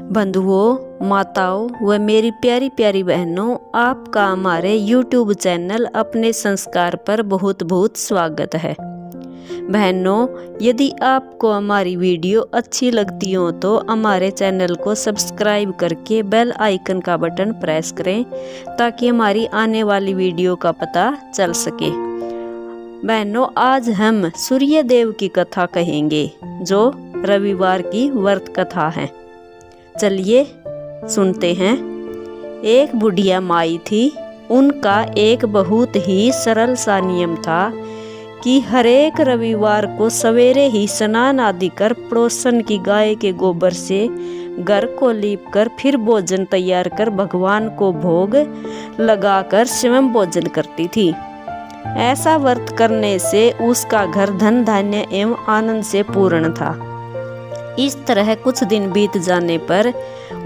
बंधुओं, माताओं व मेरी प्यारी प्यारी बहनों, आपका हमारे YouTube चैनल अपने संस्कार पर बहुत बहुत स्वागत है। बहनों, यदि आपको हमारी वीडियो अच्छी लगती हो तो हमारे चैनल को सब्सक्राइब करके बेल आइकन का बटन प्रेस करें ताकि हमारी आने वाली वीडियो का पता चल सके। बहनों, आज हम सूर्य देव की कथा कहेंगे जो रविवार की व्रत कथा है। चलिए सुनते हैं। एक बुढ़िया माई थी। उनका एक बहुत ही सरल सा नियम था कि हरेक रविवार को सवेरे ही स्नान आदि कर पड़ोसन की गाय के गोबर से घर को लीपकर फिर भोजन तैयार कर भगवान को भोग लगाकर स्वयं भोजन करती थी। ऐसा व्रत करने से उसका घर धन धान्य एवं आनंद से पूर्ण था। इस तरह कुछ दिन बीत जाने पर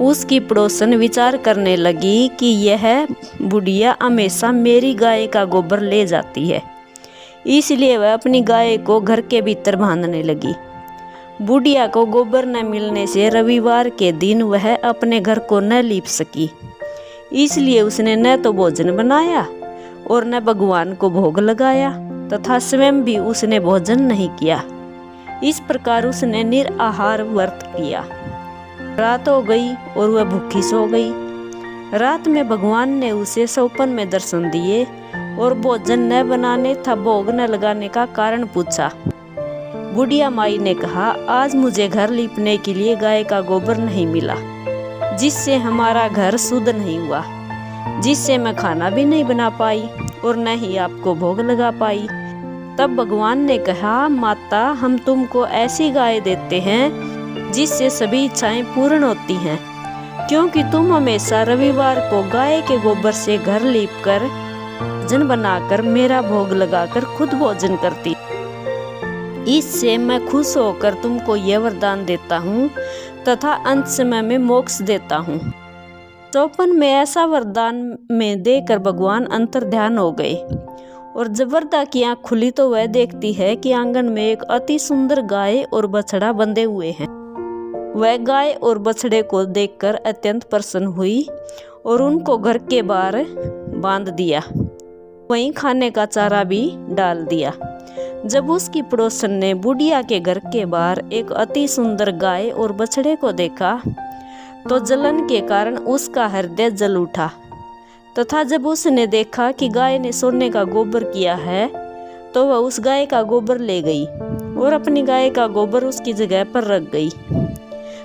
उसकी पड़ोसन विचार करने लगी कि यह बुढ़िया हमेशा मेरी गाय का गोबर ले जाती है, इसलिए वह अपनी गाय को घर के भीतर बांधने लगी। बुढ़िया को गोबर न मिलने से रविवार के दिन वह अपने घर को न लीप सकी, इसलिए उसने न तो भोजन बनाया और न भगवान को भोग लगाया तथा स्वयं भी उसने भोजन नहीं किया। इस प्रकार उसने निराहार व्रत किया। रात हो गई और वह भूखी सो गई। रात में भगवान ने उसे सपन में दर्शन दिए और भोजन न बनाने तथा भोग न लगाने का कारण पूछा। बुढ़िया माई ने कहा, आज मुझे घर लीपने के लिए गाय का गोबर नहीं मिला, जिससे हमारा घर शुद्ध नहीं हुआ, जिससे मैं खाना भी नहीं बना पाई और न ही आपको भोग लगा पाई। तब भगवान ने कहा, माता, हम तुमको ऐसी गाय देते हैं जिससे सभी इच्छाएं पूर्ण होती हैं, क्योंकि तुम हमेशा रविवार को गाय के गोबर से घर लीपकर भोजन बनाकर मेरा भोग लगाकर खुद भोजन करती। इससे मैं खुश होकर तुमको यह वरदान देता हूँ तथा अंत समय में मोक्ष देता हूँ। सौपन में ऐसा वरदान में देकर भगवान अंतर्ध्यान हो गए और जब वरदा की आँख खुली तो वह देखती है कि आंगन में एक अति सुंदर गाय और बछड़ा बंधे हुए हैं। वह गाय और बछड़े को देखकर अत्यंत प्रसन्न हुई और उनको घर के बाहर बांध दिया, वहीं खाने का चारा भी डाल दिया। जब उसकी पड़ोसन ने बुढ़िया के घर के बाहर एक अति सुंदर गाय और बछड़े को देखा तो जलन के कारण उसका हृदय जल उठा तथा जब उसने देखा कि गाय ने सोने का गोबर किया है तो वह उस गाय का गोबर ले गई और अपनी गाय का गोबर उसकी जगह पर रख गई।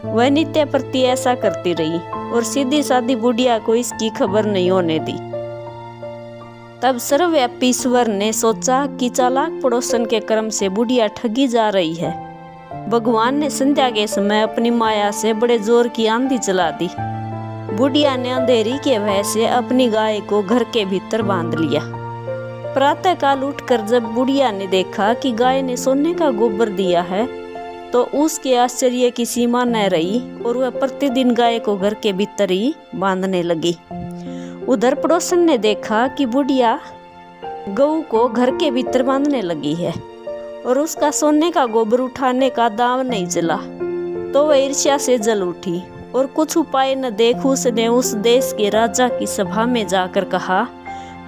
वह नित्य प्रति ऐसा करती रही और सीधी सादी बुढ़िया को इसकी खबर नहीं होने दी। तब सर्वव्यापी ईश्वर ने सोचा कि चालाक पड़ोसन के कर्म से बुढ़िया ठगी जा रही है। भगवान ने संध्या के समय अपनी माया से बड़े जोर की आंधी चला दी। बुढ़िया ने अंधेरी के भय से अपनी गाय को घर के भीतर बांध लिया। प्रातः काल उठकर जब बुढ़िया ने देखा कि गाय ने सोने का गोबर दिया है तो उसके आश्चर्य की सीमा न रही और वह प्रतिदिन गाय को घर के भीतर ही बांधने लगी। उधर पड़ोसन ने देखा कि बुढ़िया गऊ को घर के भीतर बांधने लगी है और उसका सोने का गोबर उठाने का दांव नहीं चला, तो वह ईर्ष्या से जल उठी और कुछ उपाय न देख उसने उस देश के राजा की सभा में जाकर कहा,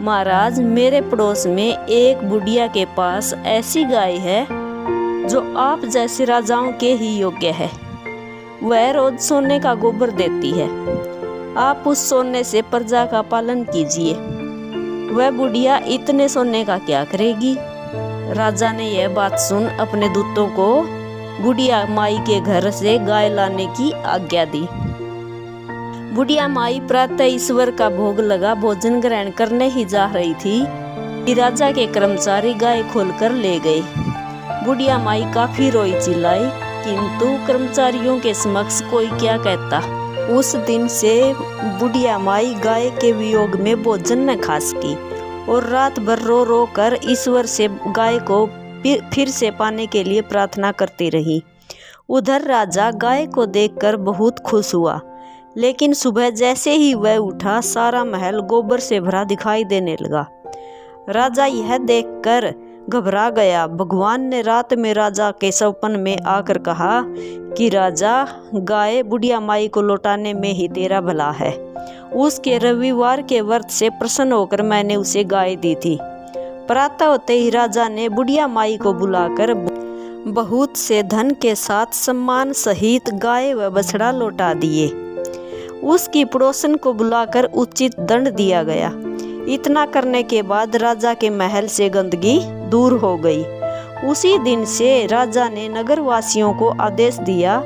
महाराज, मेरे पड़ोस में एक बुढ़िया के पास ऐसी गाय है जो आप जैसे राजाओं के ही योग्य है। वह रोज सोने का गोबर देती है। आप उस सोने से प्रजा का पालन कीजिए। वह बुढ़िया इतने सोने का क्या करेगी? राजा ने यह बात सुन अपने दूतों को बुढ़िया माई के घर से गाय लाने की आज्ञा दी। बुढ़िया माई प्रातः ईश्वर का भोग लगा भोजन ग्रहण करने ही जा रही थी कि राजा के कर्मचारी गाय खोलकर ले गए। बुढ़िया माई काफी रोई चिल्लाई, किंतु कर्मचारियों के समक्ष कोई क्या कहता। उस दिन से बुढ़िया माई गाय के वियोग में भोजन न खा सकी और रात भर रो रो कर ईश्वर से गाय को फिर से पाने के लिए प्रार्थना करती रही। उधर राजा गाय को देखकर बहुत खुश हुआ, लेकिन सुबह जैसे ही वह उठा सारा महल गोबर से भरा दिखाई देने लगा। राजा यह देखकर घबरा गया। भगवान ने रात में राजा के सपन में आकर कहा कि राजा, गाय बुढ़िया माई को लौटाने में ही तेरा भला है। उसके रविवार के व्रत से प्रसन्न होकर मैंने उसे गाय दी थी। प्रातः होते ही राजा ने बुढ़िया माई को बुलाकर बहुत से धन के साथ सम्मान सहित गाय व बछड़ा लौटा दिए। उसकी पड़ोसन को बुलाकर उचित दंड दिया गया। इतना करने के बाद राजा के महल से गंदगी दूर हो गई। उसी दिन से राजा ने नगरवासियों को आदेश दिया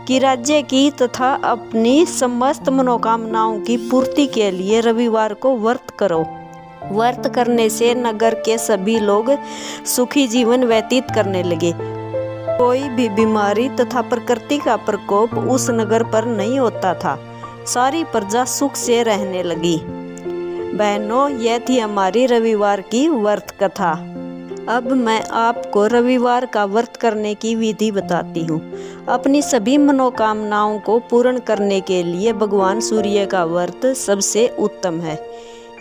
कि राज्य की तथा अपनी समस्त मनोकामनाओं की पूर्ति के लिए रविवार को व्रत करो। व्रत करने से नगर के सभी लोग सुखी जीवन व्यतीत करने लगे। कोई भी बीमारी तथा प्रकृति का प्रकोप उस नगर पर नहीं होता था। सारी प्रजा सुख से रहने लगी। बहनों, यह थी हमारी रविवार की व्रत कथा। अब मैं आपको रविवार का व्रत करने की विधि बताती हूँ। अपनी सभी मनोकामनाओं को पूर्ण करने के लिए भगवान सूर्य का व्रत सबसे उत्तम है।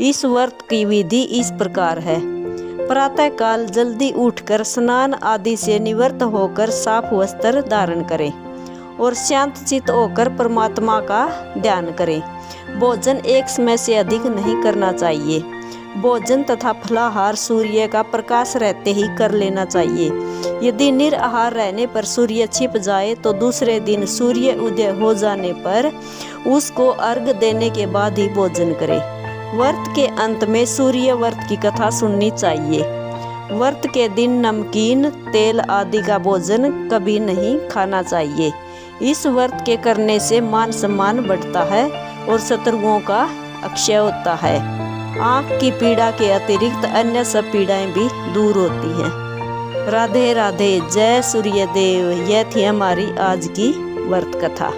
इस व्रत की विधि इस प्रकार है। प्रातः काल जल्दी उठकर स्नान आदि से निवृत्त होकर साफ वस्त्र धारण करें और शांत चित्त होकर परमात्मा का ध्यान करें। भोजन एक समय से अधिक नहीं करना चाहिए। भोजन तथा फलाहार सूर्य का प्रकाश रहते ही कर लेना चाहिए। यदि निराहार रहने पर सूर्य छिप जाए तो दूसरे दिन सूर्य उदय हो जाने पर उसको अर्घ देने के बाद ही भोजन करें। व्रत के अंत में सूर्य व्रत की कथा सुननी चाहिए। व्रत के दिन नमकीन, तेल आदि का भोजन कभी नहीं खाना चाहिए। इस व्रत के करने से मान सम्मान बढ़ता है और शत्रुओं का अक्षय होता है। आँख की पीड़ा के अतिरिक्त अन्य सब पीड़ाएं भी दूर होती हैं। राधे राधे, जय सूर्यदेव। यह थी हमारी आज की व्रत कथा।